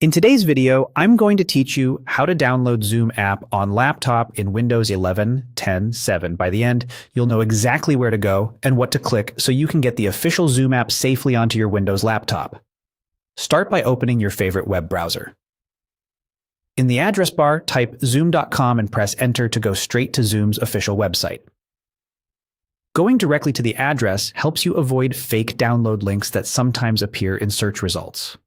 In today's video, I'm going to teach you how to download Zoom app on laptop in Windows 11, 10, 7. By the end, you'll know exactly where to go and what to click so you can get the official Zoom app safely onto your Windows laptop. Start by opening your favorite web browser. In the address bar, type zoom.com and press enter to go straight to Zoom's official website. Going directly to the address helps you avoid fake download links that sometimes appear in search results.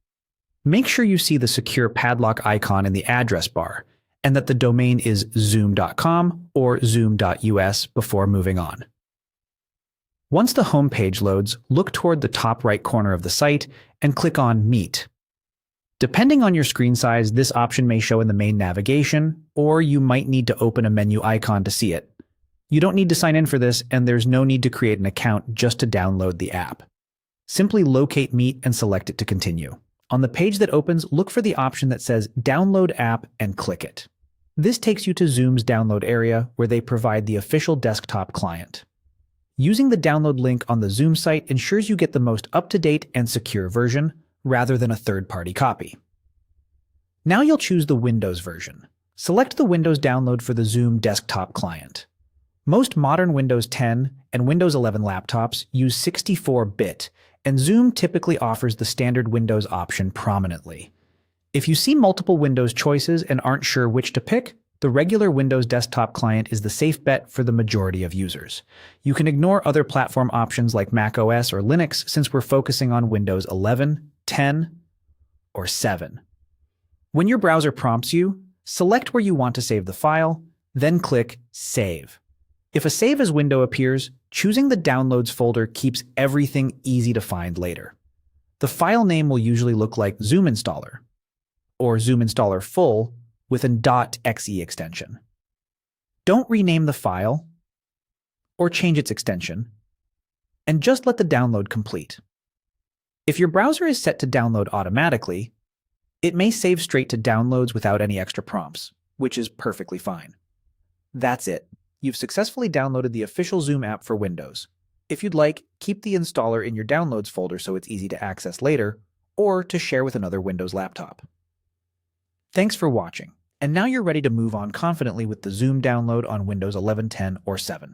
Make sure you see the secure padlock icon in the address bar and that the domain is zoom.com or zoom.us before moving on. Once the home page loads, look toward the top right corner of the site and click on Meet. Depending on your screen size, this option may show in the main navigation, or you might need to open a menu icon to see it. You don't need to sign in for this, and there's no need to create an account just to download the app. Simply locate Meet and select it to continue. On the page that opens, look for the option that says Download App and click it. This takes you to Zoom's download area where they provide the official desktop client. Using the download link on the Zoom site ensures you get the most up-to-date and secure version rather than a third-party copy. Now you'll choose the Windows version. Select the Windows download for the Zoom desktop client. Most modern Windows 10 and Windows 11 laptops use 64-bit, and Zoom typically offers the standard Windows option prominently. If you see multiple Windows choices and aren't sure which to pick, the regular Windows desktop client is the safe bet for the majority of users. You can ignore other platform options like macOS or Linux since we're focusing on Windows 11, 10, or 7. When your browser prompts you, select where you want to save the file, then click Save. If a Save As window appears, choosing the Downloads folder keeps everything easy to find later. The file name will usually look like Zoom Installer or Zoom Installer Full with an .exe extension. Don't rename the file or change its extension, and just let the download complete. If your browser is set to download automatically, it may save straight to downloads without any extra prompts, which is perfectly fine. That's it. You've successfully downloaded the official Zoom app for Windows. If you'd like, keep the installer in your Downloads folder so it's easy to access later, or to share with another Windows laptop. Thanks for watching, and now you're ready to move on confidently with the Zoom download on Windows 11, 10, or 7.